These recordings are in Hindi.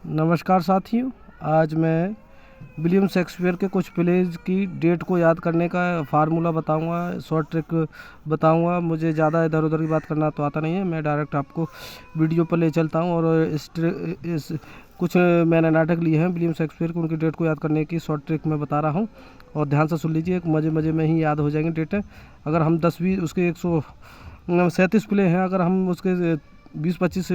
नमस्कार साथियों, आज मैं विलियम शेक्सपियर के कुछ प्लेज की डेट को याद करने का फार्मूला बताऊंगा, शॉर्ट ट्रिक बताऊंगा। मुझे ज़्यादा इधर उधर की बात करना तो आता नहीं है, मैं डायरेक्ट आपको वीडियो पर ले चलता हूं। और इस कुछ मैंने नाटक लिए हैं विलियम शेक्सपियर के, उनकी डेट को याद करने की शॉर्ट ट्रिक मैं बता रहा हूँ और ध्यान से सुन लीजिए। एक मज़े में ही याद हो जाएंगे डेटें। अगर हम 10-20 उसके 137 प्ले हैं, अगर हम उसके 20-25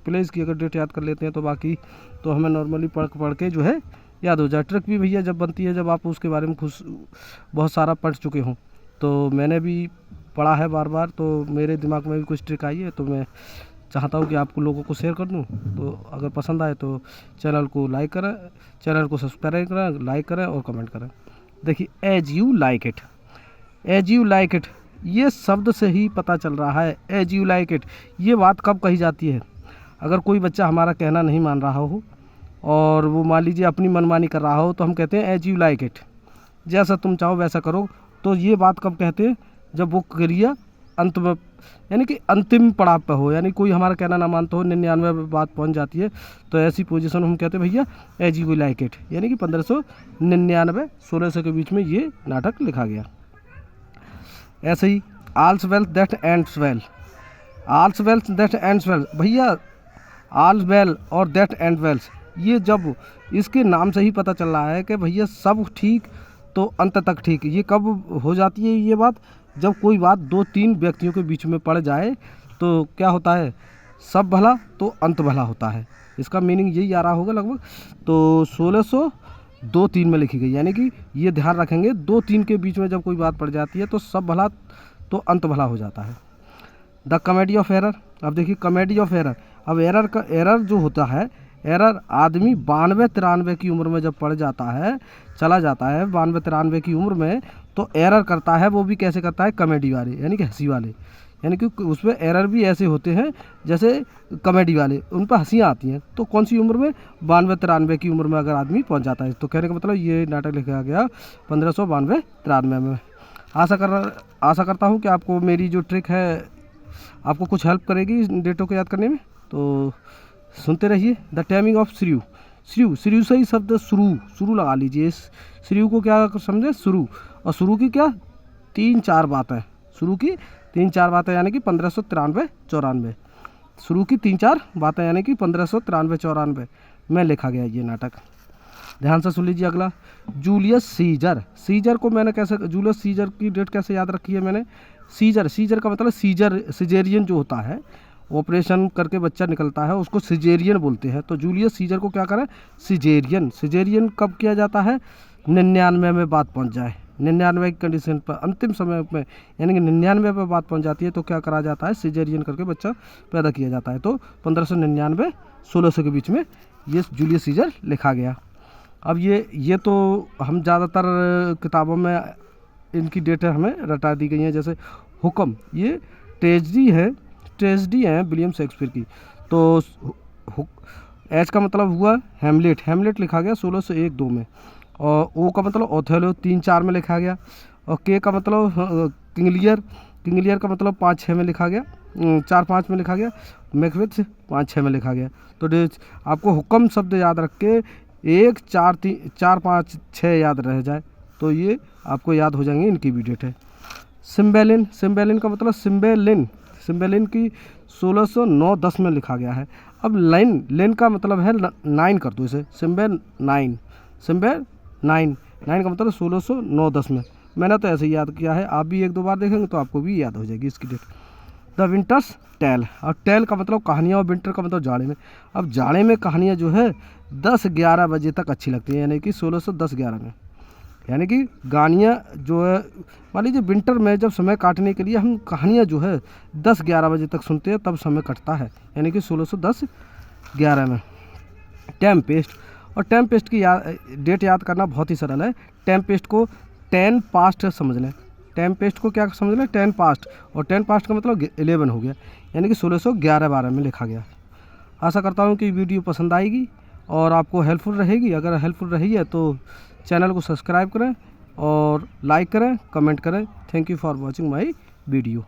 प्लेस की अगर डेट याद कर लेते हैं तो बाकी तो हमें नॉर्मली पढ़ के जो है याद हो जाए। ट्रिक भी भैया जब बनती है जब आप उसके बारे में खुद बहुत सारा पढ़ चुके हों। तो मैंने भी पढ़ा है बार बार, तो मेरे दिमाग में भी कुछ ट्रिक आई है, तो मैं चाहता हूँ कि आपको लोगों को शेयर कर दूँ। तो अगर पसंद आए तो चैनल को लाइक करें, चैनल को सब्सक्राइब करें, लाइक करें और कमेंट करें। देखिए, as you like it, as you like it, ये शब्द से ही पता चल रहा है। एज यू लाइक इट, ये बात कब कही जाती है? अगर कोई बच्चा हमारा कहना नहीं मान रहा हो और वो मान लीजिए अपनी मनमानी कर रहा हो, तो हम कहते हैं एज यू लाइक इट, जैसा तुम चाहो वैसा करो। तो ये बात कब कहते हैं? जब वो क्रिया अंत में, यानी कि अंतिम पड़ाव पर हो, यानी कोई हमारा कहना ना मानता हो, 99 बात पहुंच जाती है, तो ऐसी पोजीशन हम कहते हैं भैया एज यू लाइक इट। यानी कि 1599-1600 के बीच में ये नाटक लिखा गया। ऐसे ही all's well that ends well, all's well that ends well, भैया आल वेल और दैट एंड वेल्स, ये जब इसके नाम से ही पता चल रहा है कि भैया सब ठीक तो अंत तक ठीक। ये कब हो जाती है ये बात? जब कोई बात 2-3 व्यक्तियों के बीच में पड़ जाए तो क्या होता है? सब भला तो अंत भला होता है। इसका मीनिंग यही आ रहा होगा लगभग। तो 1602-3 में लिखी गई, यानी कि ये ध्यान रखेंगे 2-3 के बीच में जब कोई बात पड़ जाती है तो सब भला तो अंत भला हो जाता है। द कॉमेडी ऑफ एरर, अब देखिए कॉमेडी ऑफ एरर। अब एरर का, एरर जो होता है, एरर आदमी 92-93 की उम्र में जब पड़ जाता है, चला जाता है 92-93 की उम्र में, तो एरर करता है। वो भी कैसे करता है? कॉमेडी वाले, यानी कि हंसी वाले। यानी कि उसमें एरर भी ऐसे होते हैं जैसे कॉमेडी वाले, उन पर हंसियाँ आती हैं। तो कौन सी उम्र में? 92-93 की उम्र में अगर आदमी पहुंच जाता है। तो कहने का मतलब ये नाटक लिखा गया 1592-93 में। आशा करता हूँ कि आपको मेरी जो ट्रिक है आपको कुछ हेल्प करेगी डेटों को याद करने में। तो सुनते रहिए। द टाइमिंग ऑफ श्रीयू, श्रीयू, श्रीयू से ही शब्द शुरू लगा लीजिए। इस श्रीयू को क्या समझे? शुरू। और शुरू की क्या 3-4 बातें, शुरू की 3-4 बातें, यानी कि 1593-94, शुरू की 3-4 बातें, यानी कि 1593-94 में लिखा गया ये नाटक। ध्यान से सुन लीजिए अगला, जूलियस सीजर। सीजर को मैंने कैसे, जूलियस सीजर की डेट कैसे याद रखी है मैंने? सीजर, सीजर का मतलब सिजेरियन जो होता है, ऑपरेशन करके बच्चा निकलता है, उसको सिजेरियन बोलते हैं। तो जूलियस सीजर को क्या करें? सिजेरियन। सिजेरियन कब किया जाता है? 99 में बात पहुंच जाए, 99 की कंडीशन पर, अंतिम समय में, यानी कि 99 पर बात पहुंच जाती है तो क्या करा जाता है? सिजेरियन करके बच्चा पैदा किया जाता है। तो 1599-1600 के बीच में ये जूलियस सीजर लिखा गया। अब ये तो हम ज़्यादातर किताबों में इनकी डेटें हमें रटा दी गई हैं। जैसे हुक्म, ये ट्रेजेडी है विलियम शेक्सपियर की। तो एच का मतलब हुआ हैमलेट, हैमलेट लिखा गया 1601-2 में। और ओ का मतलब ओथेलो 3-4 में लिखा गया। और के का मतलब किंगलियर, किंगलियर का मतलब 5-6 में लिखा गया, 4-5 में लिखा गया। मैकबेथ 5-6 में लिखा गया। तो आपको हुक्म शब्द याद रख के 1, 4, 3, 4, 5, 6 याद रह जाए तो ये आपको याद हो जाएंगे इनकी भी डेट है। सिम्बेलिन, सिम्बेलिन का मतलब सिम्बेलिन, सिम्बेलिन की 1609-10 में लिखा गया है। अब लाइन, लेन का मतलब है 9 कर दो इसे, सिम्बे 9, सिम्बे 9, 9 का मतलब 1609-10 में। मैंने तो ऐसे ही याद किया है, आप भी 1-2 बार देखेंगे तो आपको भी याद हो जाएगी इसकी डेट। द विंटर्स टेल, और टेल का मतलब कहानियाँ, और विंटर का मतलब जाड़े में। अब जाड़े में कहानियाँ जो है 10-11 बजे तक अच्छी लगती हैं, यानी कि 1610-11 में। यानी कि गानियाँ जो है, मान लीजिए विंटर में जब समय काटने के लिए हम कहानियाँ जो है 10-11 बजे तक सुनते हैं, तब समय कटता है, यानी कि 1610-11 में। टेम्पेस्ट, और टेम्पेस्ट की डेट याद करना बहुत ही सरल है। टेम्पेस्ट को 10 पास्ट समझ लें, टेम्पेस्ट को क्या समझ लें? 10 पास्ट, और 10 पास्ट का मतलब 11 हो गया, यानी कि 1611-12 में लिखा गया। आशा करता हूँ कि वीडियो पसंद आएगी और आपको हेल्पफुल रहेगी। अगर हेल्पफुल रही है तो चैनल को सब्सक्राइब करें और लाइक करें, कमेंट करें। Thank you for watching my video.